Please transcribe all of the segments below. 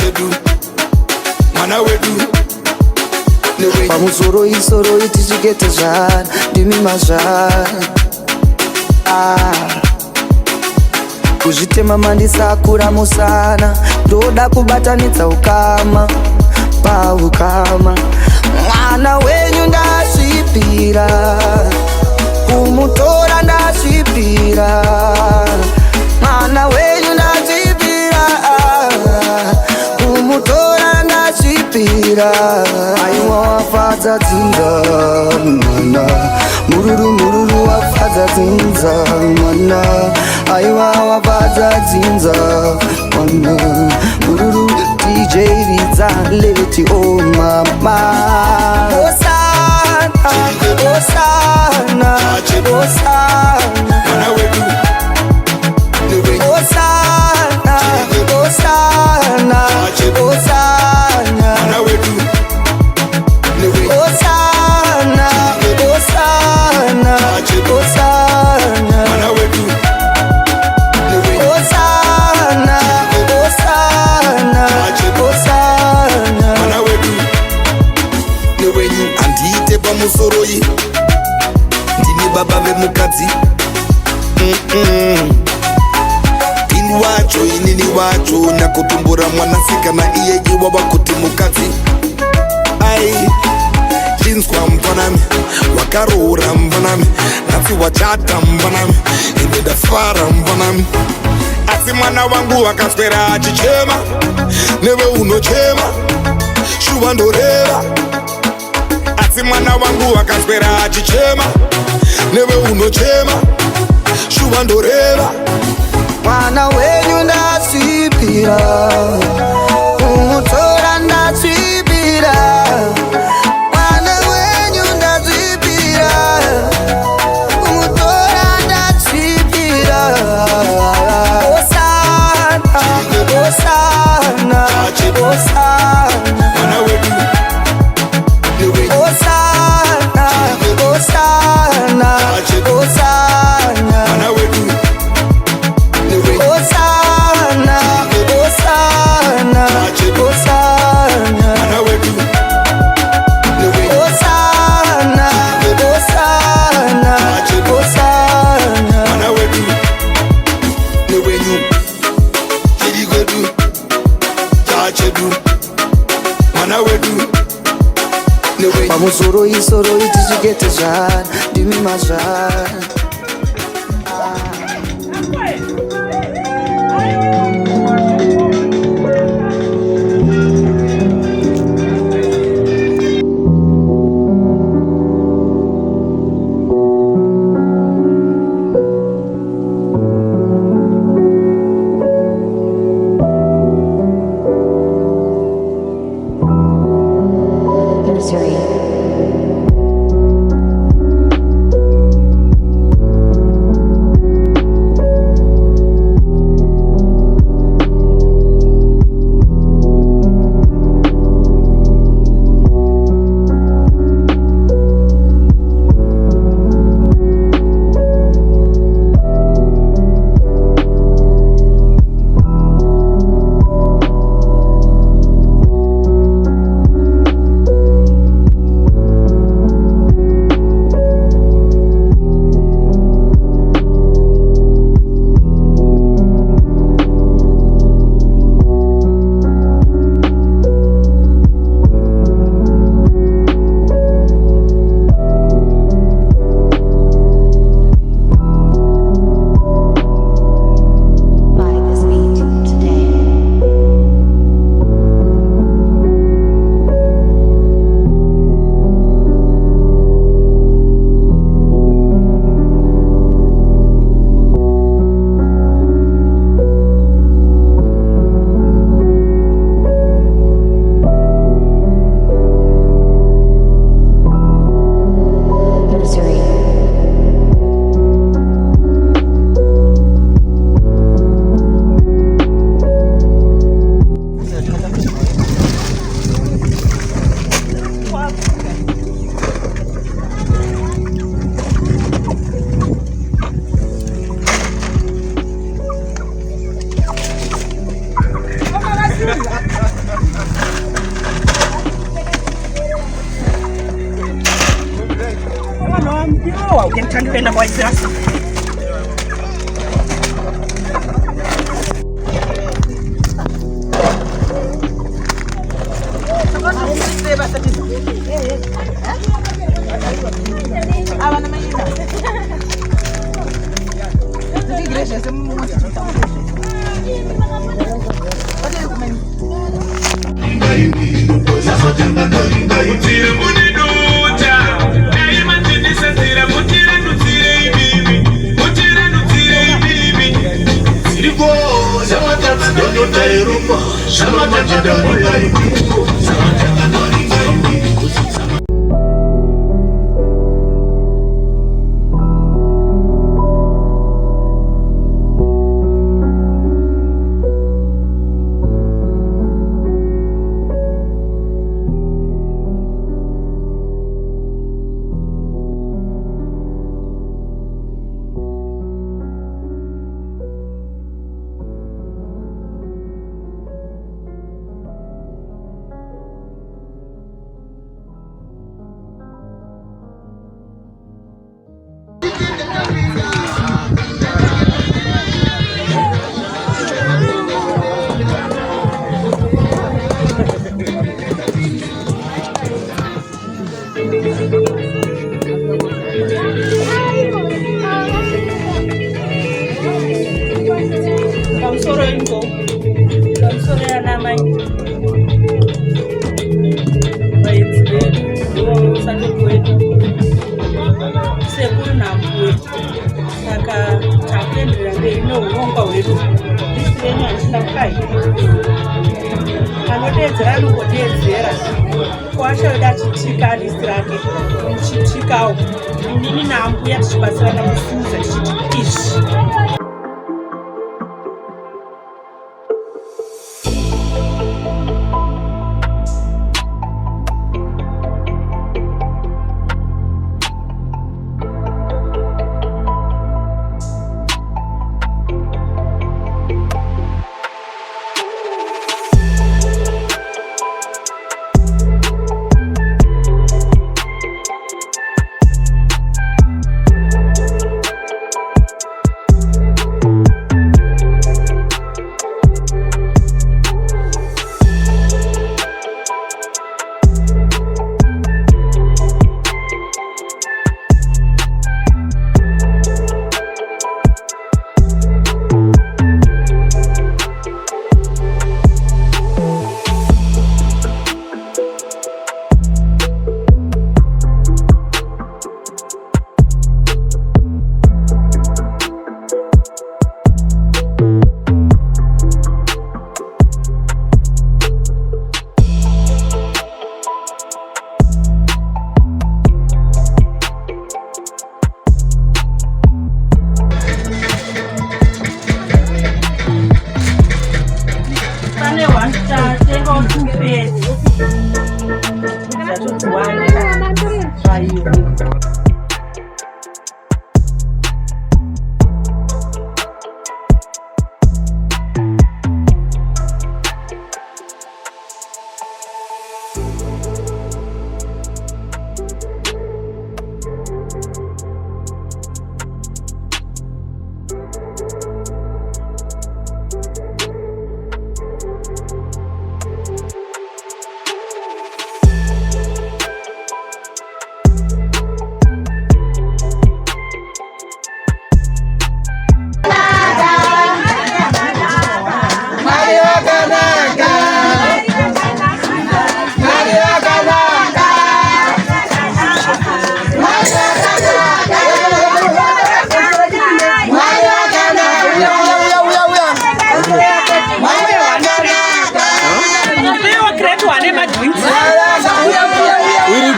chachedu mwana wedu. Pamusoro isoro itichikete zvara ndimi mazvara. Kuzvitema mandisakura musana, ndoda kubatanidza ukama paukama. Mwana wenyu ndasvipira, kumutora ndasvipira. Mwana wenyu ndasvipira, kumutora ndasvipira. Aiwa wafadza dzinza mwana, mururu mururu wafadza dzinza mwana. Aiwa wafadza dzinza mwana, mururu. DJ ridza leti oh mama. Osana, Osana, Osana mwana wedu. Osana, Osana, Osana mwana wedu. Osana, Osana, Osana mwana wedu. Osana, Osana, Osana mwana wedu. Andiite pamusoroyi ndini baba vemukadzi. Ini wacho inini wacho nakutumbura mwanasikana iyeye wava kuti mukadzi. Ai chinzwa mvanami wakaroora mvanami nasi wachata mvanami ende ndafara mvanami. Asi mwana wangu wakaswera achichema newe unochema shuva ndoreva. Asi mwana wangu wakaswera achichema newe unochema shuva ndoreva. Mwana wenyu ndasvipira, kumutora ndasvipira. Mwana wenyu ndasvipira, kumutora ndasvipira. Osana, Osana, Osana mwana wedu. Osana, Osana, Osana mwana wedu. Osana, Osana, Osana mwana wedu. Osana, Osana, Osana mwana wedu. Newenyu chirigwedu chachedu mwana wedu. Pamusoro isoro itichikete zvara ndimi mazvara. ndipenda kwa Israsa.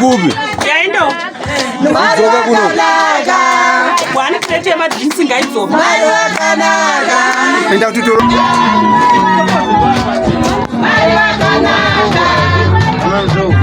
kupi? Yaendo. Kutoka kuno. Bwana kulete madrinks ngaizo. Enda tutoro. Mwanzo.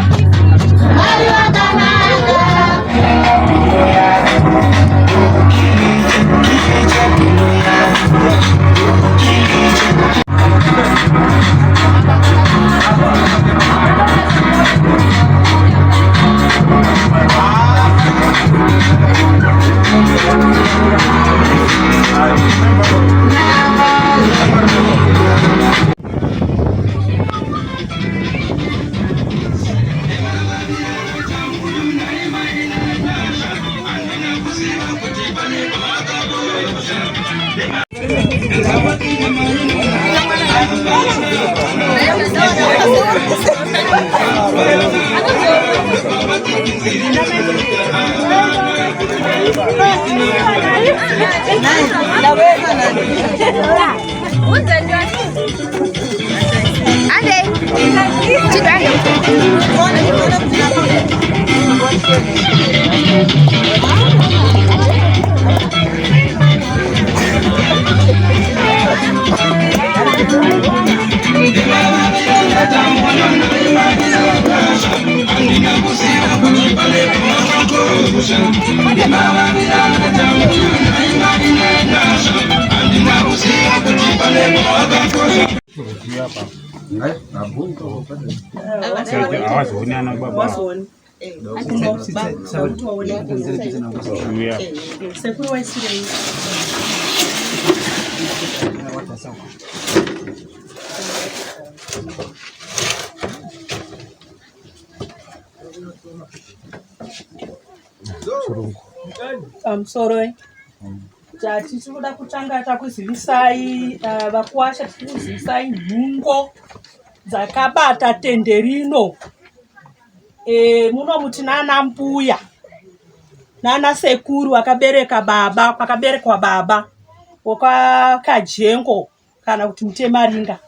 Sorry. Jati tinoda kutanga takuzivisai vakuwasha tikuzivisai nhungo dzakabata tende rino. Muno muti nana mbuya nana sekuru wakaberekwa baba wakakajengo kana kuti Mutemaringa.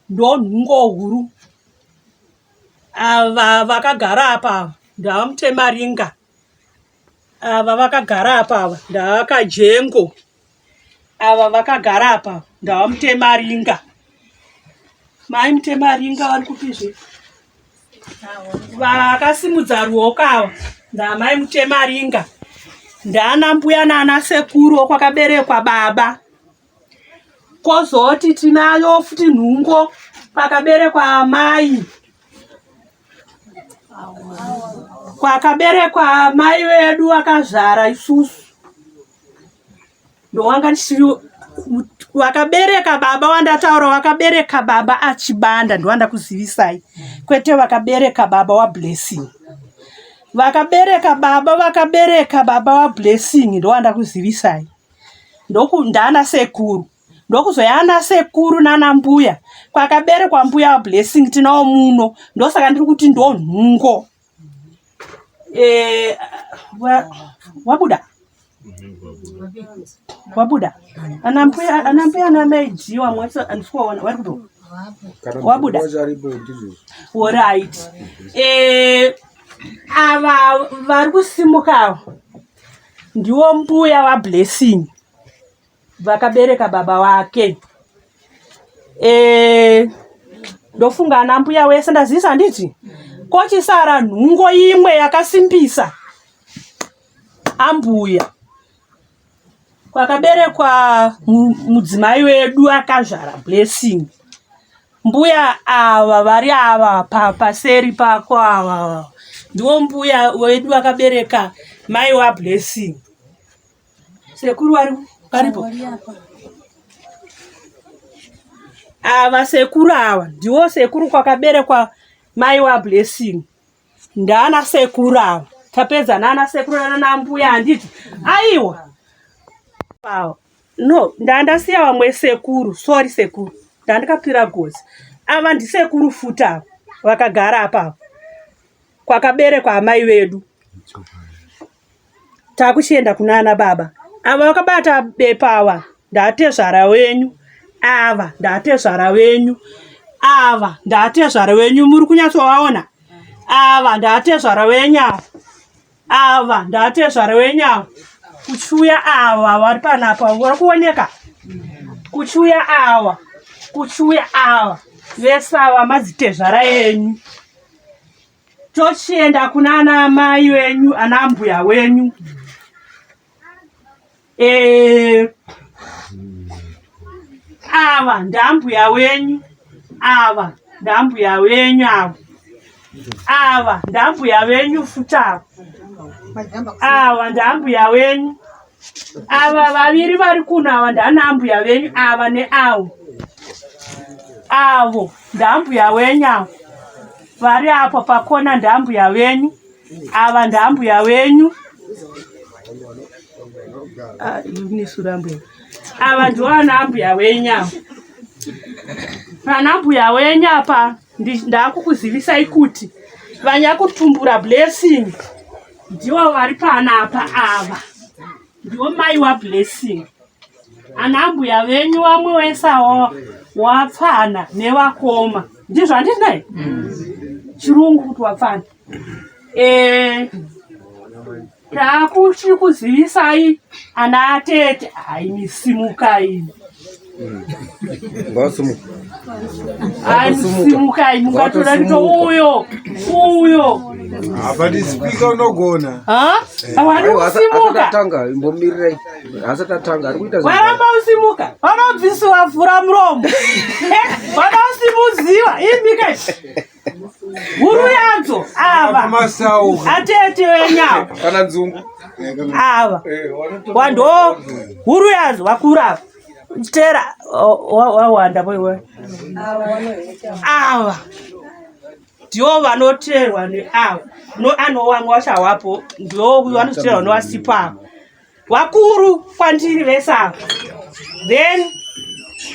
Ndo nhungo huru. Ava vakagara apa ndava Mutemaringa. Ava vakagara apa ndava Kajengo. Ava vakagara apa ndava Mutemaringa. Mai Mutemaringa vari kupizve vakasimudza ruoko ava ndamai Mutemaringa. Ndana mbuya nana sekuru kwakaberekwa baba. Kozoti tinayo futi nhungo kwakaberekwa amai. Kwakaberekwa mai vedu vakazvara isusu. Ndowanga ndisiri wakabereka baba wandataura wakabereka baba achibanda ndowanda kuzivisai. Kwete wakabereka baba wa Blessing. Vakabereka baba wa Blessing ndowanda kuzivisai. Ndokundana sekuru. Ndokuzoyana sekuru nana mbuya. Kwakaberekwa mbuya wa Blessing tinawo muno. Ndosaka ndiri kuti ndo nhungo. Wabuda. Anambuya na mejiwa mwatsa andikuona vari kuto. Wabuda. All right. Ava vari kusimuka ndiwo mbuya wa Blessing. Vakabereka baba wake. Ndofunga ana mbuya wese ndazisa nditi. Kochisara nhungo imwe yakasimbisa ambuya. Kwakaberekwa mudzimai wedu akazvara Blessing. Mbuya ava vari ava paseri pako ava. Ndiwo mbuya wedu akabereka mai wa Blessing. Sekuru varipo. Ava sekuru ava ndiwo sekuru kwakaberekwa mai wa Blessing. Ndana sekuru ava. Tapedza nana sekuru nana mbuya handiti. Aiwa. No, ndandasiya vamwe sekuru. Sorry sekuru. Ndandikapira gozi. Ava ndisekuru futa vakagara apa. Kwakaberekwa amai vedu. Takuchienda kunana baba. Ava vakabata bepa ava. Ndatezvara wenyu. Ava ndatezvara wenyu. Ava ndatezvara wenyu. Muri kunyatsovaona. Ava ndatezvara wenyu. Ava ndatezvara wenyu. Kuchuya ava vari panapa vari kuoneka. Kuchuya ava vese ava madzitezvara yenyu. Tochienda kunana mai wenyu ana mbuya wenyu. Ava ndambuya wenyu. Ava ndambuya wenyu ava. Ava ndambuya wenyu futa. Ava ndambuya wenyu. Ava vaviri vari kuno ava ndanambuya wenyu ava neavo. Avo ndambuya wenyu ava. Vari apo pakona ndambuya wenyu. Ava ndambuya wenyu. ava ndiwo anambuya wenyama. Anambuya wenyapa ndakukuzivisai kuti vanyakutumbura Blessing ndiwo vari panapa ava. Ndiwo mai waBlessing. Anambuya venyu vamwe wese wapfana nevakoma. Ndizvo handinai? Chirungu kuti wapfana. Takuzivisai ana atete. Hai misimukai. Simukai mungatora kuto uyo. But speaker unogona. Awadi kusimuka. Atanga imbomirira. Asatatanga ari kuita waramba usimuka. Vanobvisiwa vhura muromo. Vana usimuziva imbika. Huru yadzo ava. Atete wenyama. Kana nzungu. Ava. Wando huru yadzo vakura. Tera wawanda boiwe. Ava. Ndiwo vanoterwa neavo. Anowamwe wachawapo. Ndiwo vanoterwa newasipa. Wakuru kwandiri vesava. Then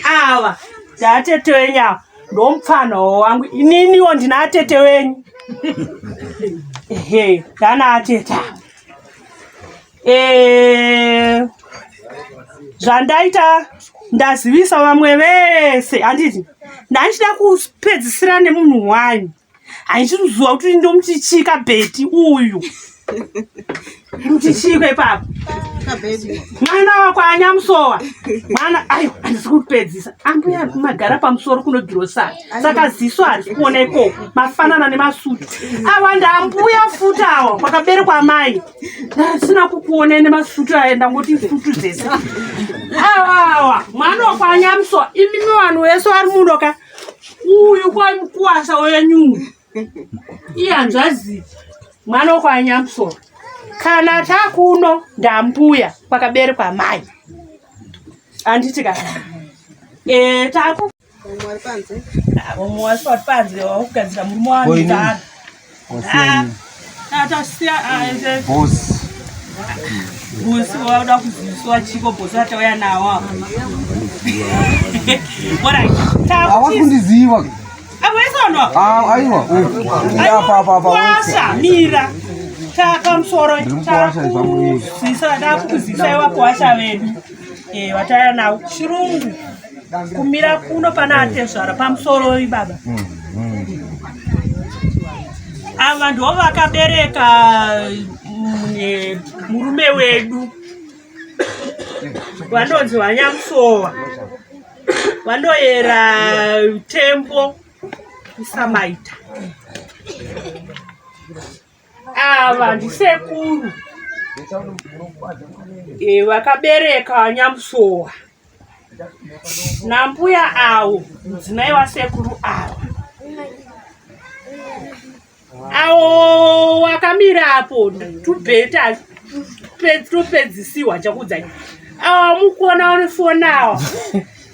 ava. Ndatete wenyama. Ndomupfana wangu. Ininiwo ndina atete wenyu. Ndana atete. Zvandaita ndazivisa vamwe vese handiti ndachida kupedzisira nemunhu wanyu. Handichiruziva kuti ndomuchichika bheti uyu. Muchichikwe papa. Mwana wako anyamusowa. Mwana ayo handisi kupedzisa. Ambuya magara pamusoro kuno girosari. Saka ziso handisi kuona ikoko. Mafanana nemasutu. Ava ndambuya futa awa kwakaberekwa mai. Ndasina kukuona nemasutu aenda ngoti futu dzese. Awa mwana wako anyamusowa. Imimi vanhu vese vari munoka. Uyu kwa mukuwasa wenyungu. Iyanzvazi mwana wako anyamusowa. Kana takuno ndambuya kwakaberekwa mai. Anditi ka. Taku. Omwe vari panze wakugadzira murume wangu tara. Tatasiya Boss. Bosi wauda kuziviswa chiko bosi atauya nawo. Alright. Hawakundiziva. Awesona. Aiwa. Washa mira. Takamsoro takusisa ndakuzisa wakuwasha vedu. Wataya nawo chirungu. Kumira kuno pana atezvara pamusoro ibaba. Ava ndiwo vakabereka murume wedu. Vanonzi Wanyamusowa. Vanoyera tembo isamaita. Ava ndisekuru. Vakabereka Wanyamusowa. Nambuya awo mudzimai wasekuru awo. Awo wakamirapo tubheta tupedzisiwa chakudzai. Awo mukuona unifona awo.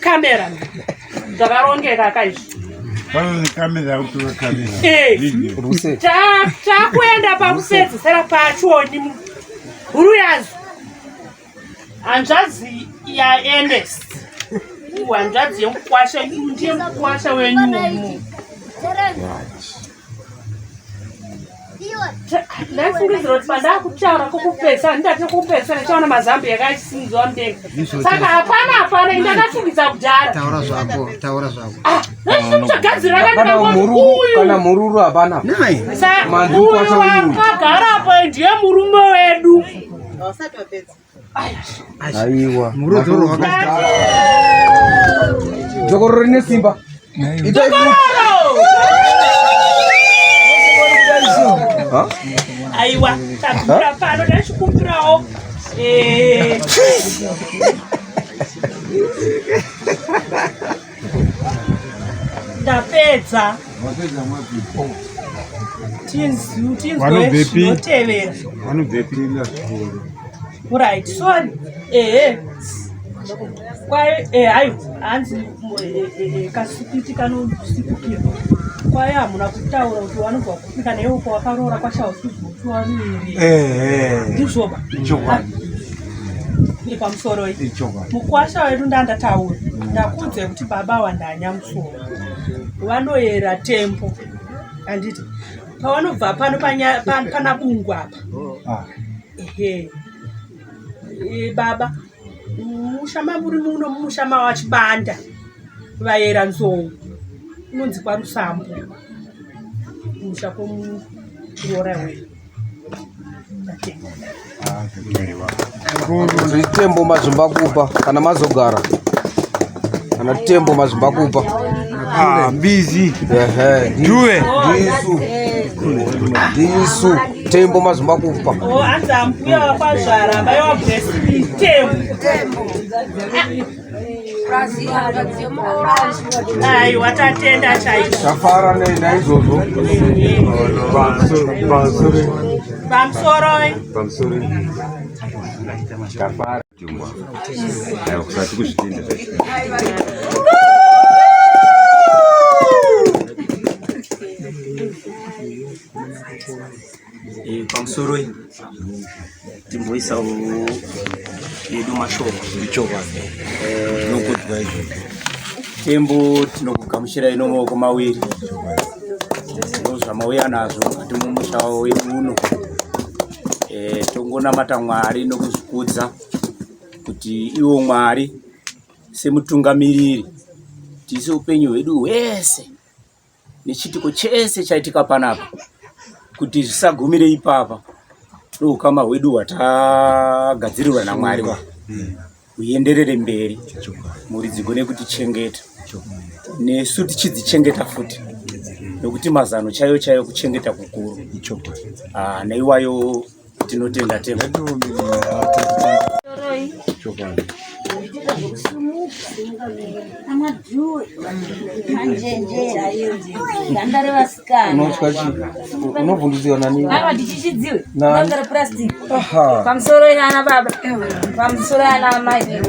Kamera. Ndakarongeka kaizvi. Pane kamera kutora kamera. Takuenda pakupedzisira pachoni. Huruyazo. Hanzvadzi yaEnest. Hanzvadzi yemukwasha ndiye mukwasha wenyumu. Ndafungidzira kuti pandakutaura kokupesa ndati kupesa ndichaona mazambu yakaisinzwa mudenga. Saka hapana indakafungidza kudhara. Taura zvako. Ndachagadzira kana mururu hapana. Uyu wakagarapo ndiye murume wedu. Aiwa. Mururu wakagara. Jogoro rine simba. Aiwa, takura pano ndachikumbirawo. Ndapedza. Tinzwe zvinotevera. Vanobvepinda. Right, sorry. Hayo hanzi kasipiti kanosipukira. Kwaye hamuna kutaura kuti vanobva kupika newe kwakarora kwashausidzwa miri. Ndizvoba. pamusoro mukwasha wedu ndandataura ndakudze kuti baba wandanya musoro vanoyera tembo anditi pavanobva pano pana bungu apa baba mushama muri muno mushama wachibanda vayera nzou unonzi kwarusambo musha kwomuroora wedu tembo mazimbakupa kana mazogara kana tembo mazimbakupa mbizi duwe ndisu tembo mazimbakupa anzi ambuya wakwazvara ambai wabhesi tembo aiwa tatenda chaizvo tafara naizvozvo pamusoro tafara kusati kuzvitenda pamusoro timboisawo yedu mashoko tembo tinokugamuchira ino maoko mawiri ndozvamauya nazvo mukati mumusha wedu uno tongonamata Mwari nokuzvikudza kuti iwo Mwari semutungamiriri tise upenyu hwedu hwese nechitiko chese chaitika panapa kuti zvisagumire ipapa noukama hwedu hwatagadzirirwa naMwari huenderere mberi mhuri dzigone kutichengeta nesu tichidzichengeta futi nokuti mazano chaiyo kuchengeta kukuru naiwayo tinotenda tembo unovhundudziwa nani ndichichidziwe nangara plastic pamusoro yana baba pamusoro yana mai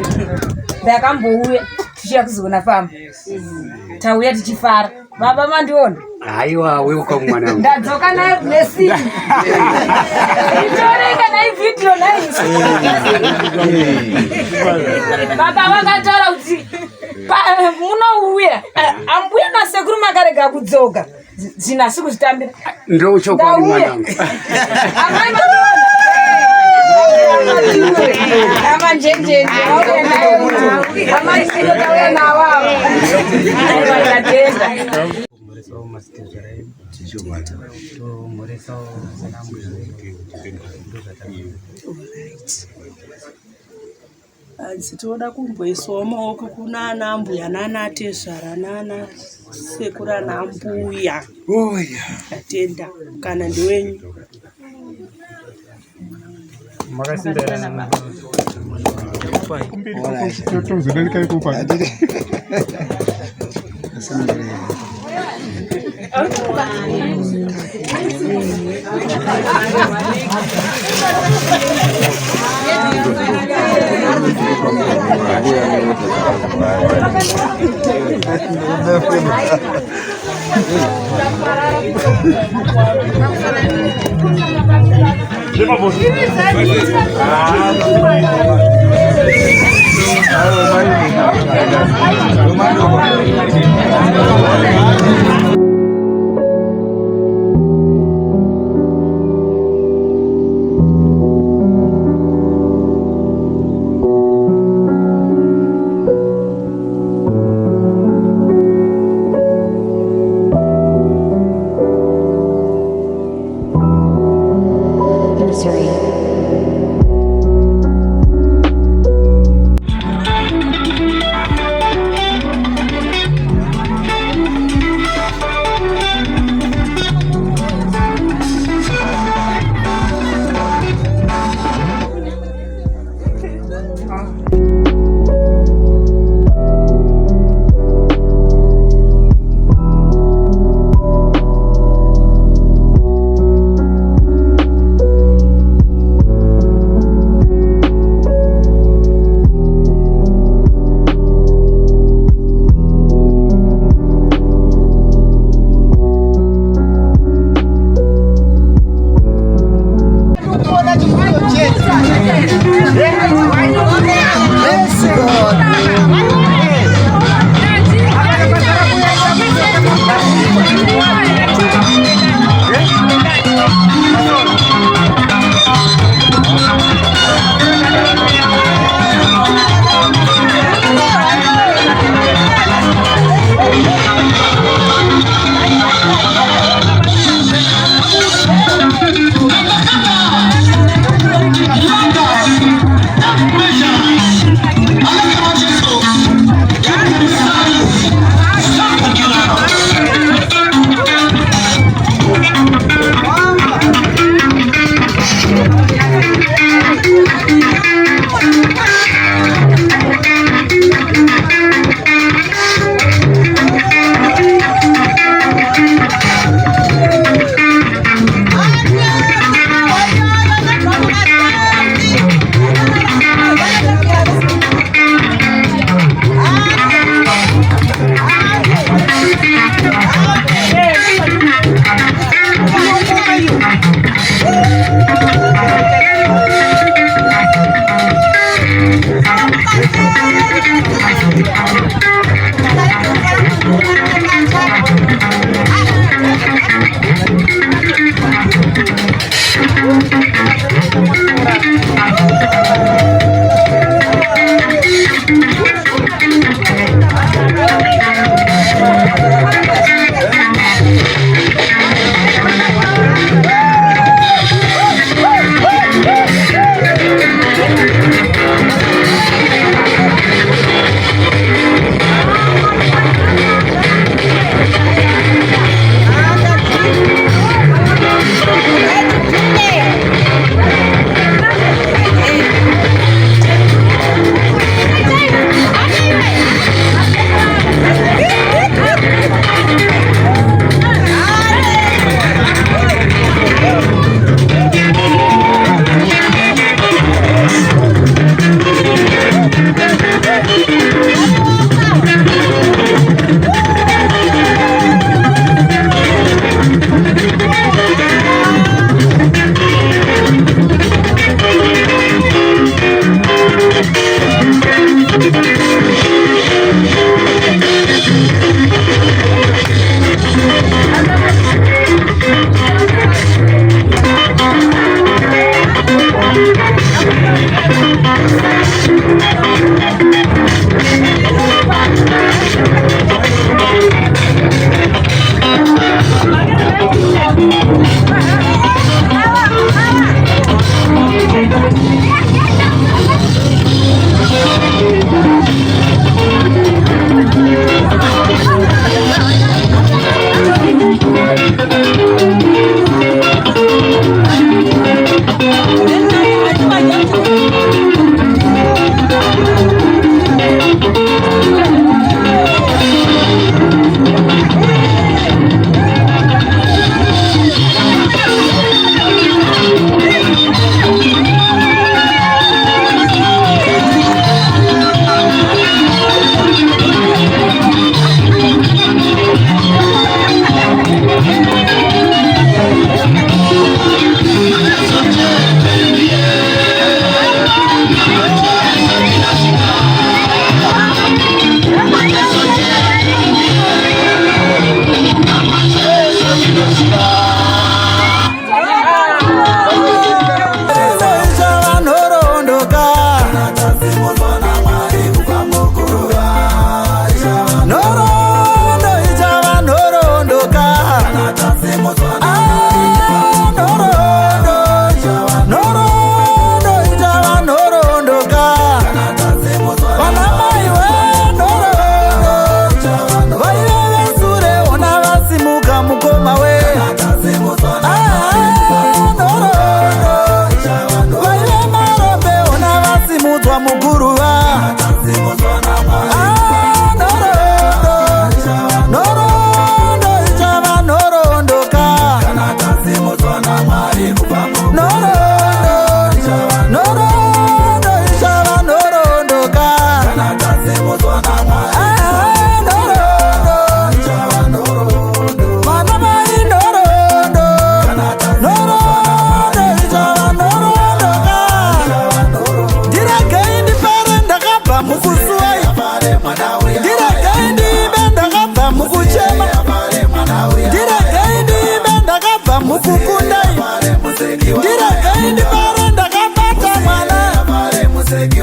ndakambouya tichiya kuzoona famba tauya tichifara baba mandiona haiwa weuka mwana ndadzoka nayo blessing itoreka nayo video nayo baba vakataura kuti munouya ambuya nasekuru makarega kudzoka zvinasi kuzvitambira ndochokwadi mwanangu amai amanjenjenje amaisinotauya nawavo aivatenda Anzi toda kumboiswawo maoko kuna ana ambuya nana tezvara nana sekura na mbuya atenda kana ndiwenyu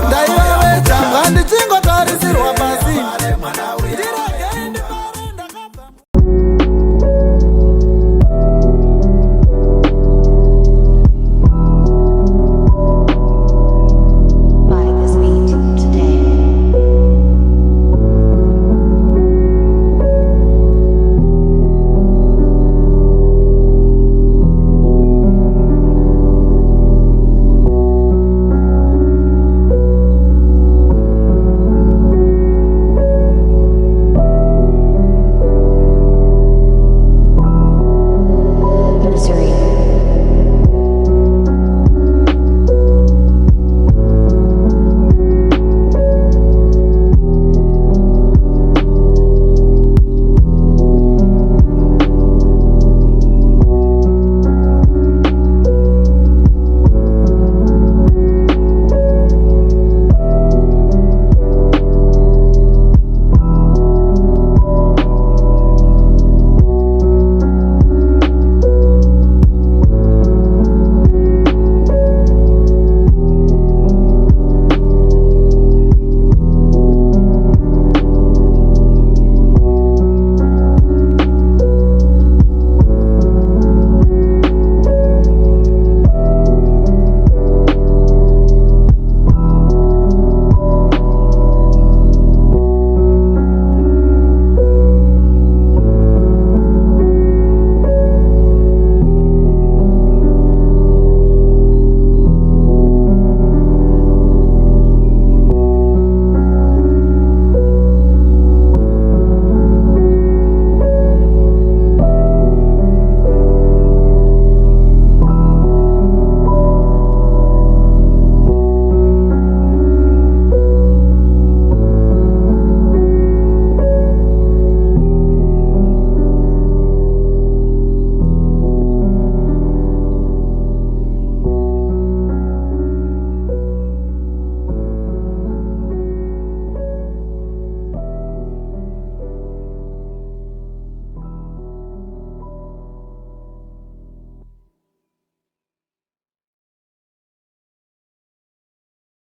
Ndaiwe changwa ndichingotarisirwa pasi.